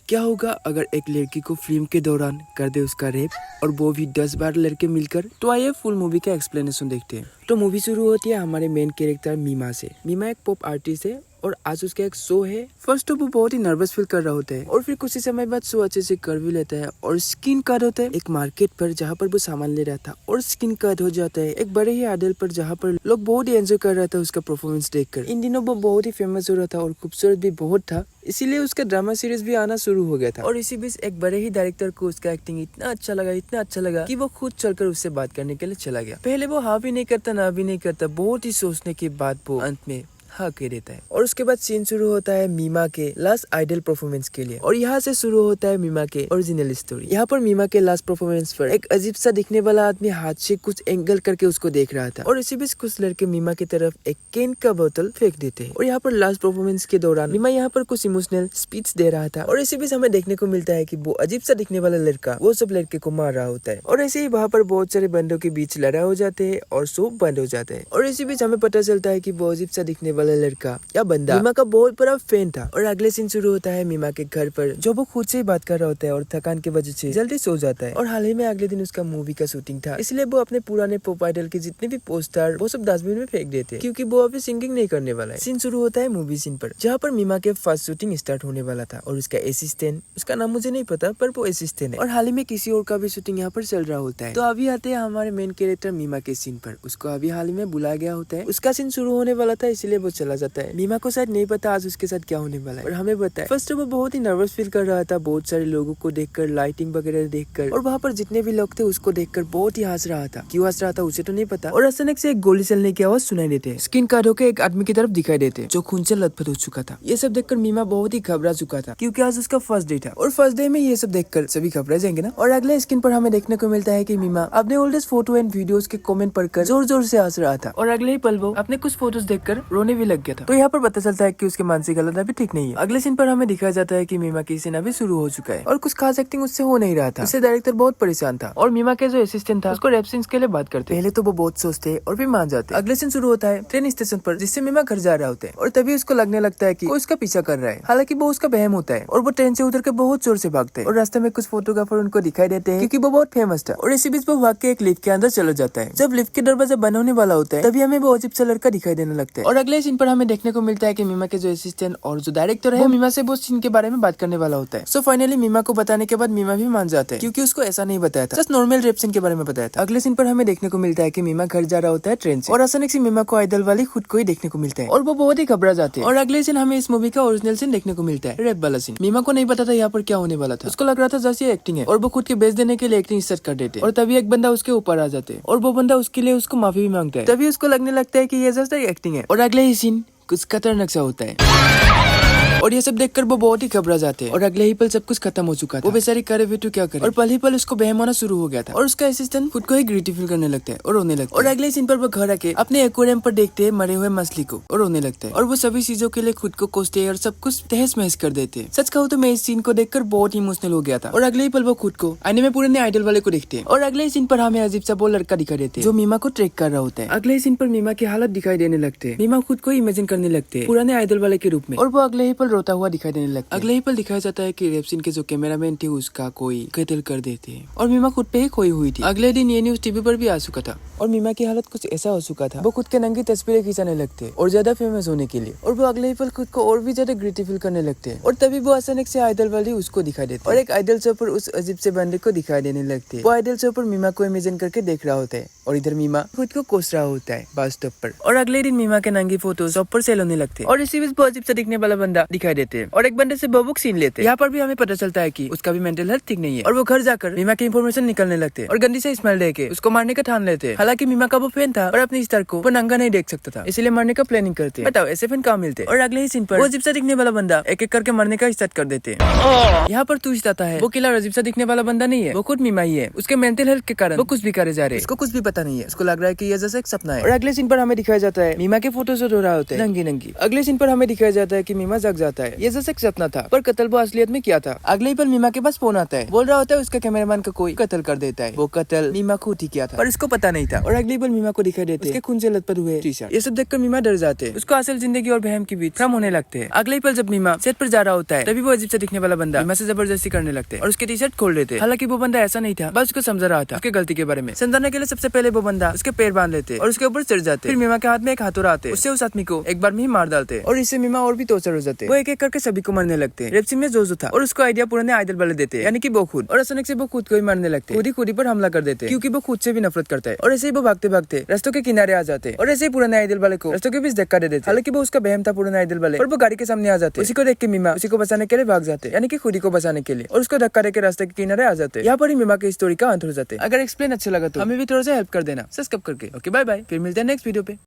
क्या होगा अगर एक लड़की को फिल्म के दौरान कर दे उसका रेप, और वो भी 10-12 लड़के मिलकर। तो आइए फुल मूवी का एक्सप्लेनेशन देखते हैं। तो मूवी शुरू होती है हमारे मेन कैरेक्टर मीमा से। मीमा एक पॉप आर्टिस्ट है और आज उसका एक शो है। फर्स्ट तो वो बहुत ही नर्वस फील कर रहा होता है और फिर कुछ ही समय बाद शो अच्छे से कर भी लेता है और स्किन कट होता है एक मार्केट पर जहाँ पर वो सामान ले रहा था और स्किन कट हो जाता है एक बड़े ही आइडल पर जहाँ पर लोग बहुत ही एंजॉय कर रहा था उसका परफॉर्मेंस देखकर। इन दिनों वो बहुत ही फेमस हो रहा था और खूबसूरत भी बहुत था, इसीलिए उसका ड्रामा सीरीज भी आना शुरू हो गया था। और इसी बीच एक बड़े ही डायरेक्टर को उसका एक्टिंग इतना अच्छा लगा कि वो खुद चलकर उससे बात करने के लिए चला गया। पहले वो हाँ भी नहीं करता ना भी नहीं करता, बहुत ही सोचने के बाद वो अंत में हाँ कह देता है। और उसके बाद सीन शुरू होता है मीमा के लास्ट आइडल परफॉर्मेंस के लिए और यहाँ से शुरू होता है मीमा के ओरिजिनल स्टोरी। यहाँ पर मीमा के लास्ट परफॉर्मेंस पर एक अजीब सा दिखने वाला आदमी हाथ से कुछ एंगल करके उसको देख रहा था और इसी बीच कुछ लड़के मीमा की तरफ एक कैन का बोतल फेंक देते हैं। और यहाँ पर लास्ट परफॉर्मेंस के दौरान मीमा यहाँ पर कुछ इमोशनल स्पीच दे रहा था और इसी बीच हमें देखने को मिलता है कि वो अजीब सा दिखने वाला लड़का वो सब लड़के को मार रहा होता है और ऐसे ही वहाँ पर बहुत सारे बंदों के बीच लड़ाई हो जाते हैं और शो बंद हो जाता है। और इसी बीच हमें पता चलता है कि वो अजीब सा दिखने वाला लड़का या बंदा मीमा का बहुत बड़ा फैन था। और अगले सीन शुरू होता है मीमा के घर पर जो वो खुद से ही बात कर रहा होता है और थकान की वजह से जल्दी सो जाता है। और हाल ही में अगले दिन उसका मूवी का शूटिंग था, इसलिए वो अपने पुराने पॉप आइडल के जितने भी पोस्टर वो सब डस्टबिन में फेंक देते क्योंकि वो अभी सिंगिंग नहीं करने वाला है। सीन शुरू होता है मूवी सीन पर जहाँ पर मीमा के फर्स्ट शूटिंग स्टार्ट होने वाला था और उसका असिस्टेंट, उसका नाम मुझे नहीं पता पर वो असिस्टेंट है और हाल ही में किसी और का भी शूटिंग यहाँ पर चल रहा होता है। तो अभी आते हैं हमारे मेन कैरेक्टर मीमा के सीन पर। उसको अभी हाल ही में बुलाया गया होता है, उसका सीन शुरू होने वाला था इसलिए वो चला जाता है। मीमा को शायद नहीं पता आज उसके साथ क्या होने वाला है और हमें बताया फर्स्ट वो बहुत ही नर्वस फील कर रहा था बहुत सारे लोगों को देखकर, लाइटिंग वगैरह देखकर और वहाँ पर जितने भी लोग थे उसको देखकर बहुत ही हंस रहा था। क्यों हंस रहा था उसे तो नहीं पता। और अचानक से एक गोली चलने की आवाज सुनाई देते, स्किन कट होकर एक आदमी की तरफ दिखाई देते जो खून से लथपथ हो चुका था। ये सब देखकर मीमा बहुत ही घबरा चुका था क्योंकि आज उसका फर्स्ट डे था और फर्स्ट डे में ये सब देखकर सभी घबरा जाएंगे ना। और अगले स्क्रीन पर हमें देखने को मिलता है कि मीमा अपने ओल्डेस्ट फोटो एंड वीडियोस के कमेंट पढ़कर जोर जोर से हंस रहा था और अगले ही पल वो अपने कुछ फोटोज देखकर रोने भी लग गया था। तो यहाँ पर पता चलता है कि उसके मानसिक हालत अभी ठीक नहीं है। अगले सीन पर हमें दिखाया जाता है कि मीमा की सीन अभी शुरू हो चुका है और कुछ खास एक्टिंग उससे हो नहीं रहा था। उससे डायरेक्टर बहुत परेशान था और मीमा के जो असिस्टेंट था उसको रेप सीन्स के लिए बात करते। पहले तो वो बहुत सोचते और फिर मान जाते। अगले सीन शुरू होता है ट्रेन स्टेशन पर जिससे मीमा घर जा रहा होता है और तभी उसको लगने लगता है कि कोई उसका पीछा कर रहा है, हालांकि वो उसका वहम होता है और वो ट्रेन से उतर के बहुत जोर से भागते हैं और रास्ते में कुछ फोटोग्राफर उनको दिखाई देते हैं क्योंकि वो बहुत फेमस था। और इसी बीच वो भाग के एक लिफ्ट के अंदर चला जाता है। जब लिफ्ट के दरवाजा बंद होने वाला होता है तभी हमें वो अजीब सा लड़का दिखाई देने लगता है। और अगले सीन पर हमें देखने को मिलता है कि मीमा के जो असिस्टेंट और जो डायरेक्टर है वो मीमा से वो सीन के बारे में बात करने वाला होता है। सो फाइनली मीमा को बताने के बाद मीमा भी मान जाते हैं क्योंकि उसको ऐसा नहीं बताया था, जस्ट नॉर्मल रेप सीन के बारे में बताया था। अगले सीन पर हमें देखने को मिलता है कि मीमा घर जा रहा होता है ट्रेन से और अचानक से मीमा को आइडल वाली खुद को ही देखने को मिलता है और वो बहुत ही घबरा जाते हैं। और अगले सीन हमें इस मूवी का ओरिजिनल सीन देखने को मिलता है, रेप वाला सीन। मीमा को नहीं पता था यहाँ पर क्या होने वाला था, उसको लग रहा था जैसे एक्टिंग है और वो खुद के बेच देने के लिए एक्टिंग स्टार्ट कर देते और तभी एक बंदा उसके ऊपर आ जाते और वो बंदा उसके लिए उसको माफी भी मांगता है। तभी उसको लगने लगता है कि ये जस्ट एक्टिंग है और अगले ही सीन कुछ खतरनाक सा होता है और ये सब देखकर वो बहुत ही घबरा जाते हैं और अगले ही पल सब कुछ खत्म हो चुका था। वो बेचारी करे भी तो क्या करे और पल ही पल उसको बहम होना शुरू हो गया था और उसका असिस्टेंट खुद को ही गिल्टी फील करने लगता है और रोने लगता है। और अगले सीन पर वो घर आके अपने एक्वेरियम पर देखते हैं मरे हुए मछली को और रोने लगता है और वो सभी चीजों के लिए खुद को कोसते हैं और सब कुछ तहस महस कर देते हैं। सच कहूँ तो मैं इस सीन को देखकर बहुत ही इमोशनल हो गया था। और अगले ही पल वो खुद को आईने में पुराने आइडल वाले को देखते हैं और अगले सीन पर हमें अजीब सा वो लड़का दिखाई देते हैं जो मीमा को ट्रैक कर रहा होता है। अगले सीन पर मीमा की हालत दिखाई देने लगते हैं, मीमा खुद को इमेजिन करने लगते हैं पुराने आइडल वाले के रूप में और वो अगले ही पल रोता हुआ दिखाई देने लगता है। अगले ही पल दिखाया जाता है कि रेप सीन के जो कैमरामैन थे उसका कोई कत्ल कर देते हैं और मीमा खुद पे ही खोई हुई थी। अगले दिन ये न्यूज टीवी पर भी आ चुका था और मीमा की हालत कुछ ऐसा हो चुका था वो खुद के नंगी तस्वीरें खिंचाने लगते और ज्यादा फेमस होने के लिए और वो अगले ही पल खुद को और भी ज्यादा गिल्टी फील करने लगते हैं। और तभी वो अचानक से आइडल वाली उसको दिखाई देते और एक आइडल शो पर उस अजीब से बंदे को दिखाई देने लगते हैं। वो आइडल शो पर मीमा को इमेजिन करके देख रहा होता है और इधर मीमा खुद को कोस रहा होता है बस स्टॉप पर। और अगले दिन मीमा के नंगी फोटो शॉप पर सेल होने लगते और इसी बीच वो अजीब से दिखने वाला बंदा दिखाई देते हैं और एक बंदे से बबुक सीन लेते। यहाँ पर भी हमें पता चलता है कि उसका भी मेंटल हेल्थ ठीक नहीं है और वो घर जाकर मीमा की इंफॉर्मेशन निकलने लगते और गंदी से स्मेल देके उसको मारने का ठान लेते। हालांकि मीमा का वो फैन था और अपनी स्टार को वो नंगा नहीं देख सकता था, इसलिए मारने का प्लानिंग करते। बताओ ऐसे फैन कहाँ मिलते। और अगले ही सीन पर वो अजीब सा दिखने वाला बंदा एक एक करके मारने का स्टार्ट कर देते। यहाँ पर ट्विस्ट आता है वो किलर अजीब सा दिखने वाला बंदा नहीं है, वो खुद मीमा ही है। उसके मेंटल हेल्थ के कारण वो कुछ भी करे जा रहे, उसको कुछ भी पता पता नहीं है, उसको लग रहा है कि ये जैसे एक सपना है। और अगले सीन पर हमें दिखाया जाता है मीमा के फोटो जो रहा होते हैं नंगी नंगी। अगले सीन पर हमें दिखाया जाता है कि मीमा जग जाता है, ये जैसे एक सपना था, पर कत्ल वो असलियत में किया था। अगले ही पर मीमा के पास फोन आता है, बोल रहा होता है उसका कैमरामैन को कोई कत्ल कर देता है। वो कत्ल मीमा खुद ही किया था, पर इसको पता नहीं था। और अगली बार मीमा को दिखाई देते उसके खून से लथपथ हुए टी-शर्ट। ये सब देखकर मीमा डर जाते हैं, उसको असल जिंदगी और वहम के बीच भ्रम होने लगते हैं। अगले ही पल जब मीमा सेट पर जा रहा होता है, तभी वो अजीब से दिखने वाला बंदा मीमा से जबरदस्ती करने लगते हैं और उसके टी-शर्ट खोल देते हैं। हालांकि वो बंदा ऐसा नहीं था, बस उसको समझा रहा था उसके गलती के बारे में। समझाने के लिए सबसे पहले वो बंदा उसके पैर बांध लेते और उसके ऊपर चढ़ जाते। फिर मीमा के हाथ में एक हाथौड़ा आते, उससे उस आदमी को एक बार में ही मार डालते और इससे मीमा और भी टॉर्चर हो जाते। वो एक एक करके सभी को मारने लगते हैं। रेप सीन में जो था और उसको आइडिया पुराने आइडल वाले देते, यानी कि वो खुद। और अचानक से वो खुद को ही मारने लगते, खुद ही पर हमला कर देते, क्योंकि वो खुद से भी नफरत करता है। और ऐसे ही वो भागते भागते रास्तों के किनारे आ जाते और ऐसे ही पुराने आइडल वाले को रास्तों के बीच धक्का दे देते। हालांकि वो उसका बहम था पुराने आइडल वाले, और वो गाड़ी के सामने आ जाते। उसी को देख के मीमा उसी को बचाने के लिए भाग जाते, यानी कि खुद ही को बचाने के लिए, और उसको धक्का देके रास्ते के किनारे आ जाते। यहाँ पर ही मीमा की स्टोरी का अंत हो जाते। अगर एक्सप्लेन अच्छा लगा तो हमें भी थोड़ा सा हेल्प कर देना सब्सक्राइब करके। ओके बाय बाय, फिर मिलते हैं नेक्स्ट वीडियो पे।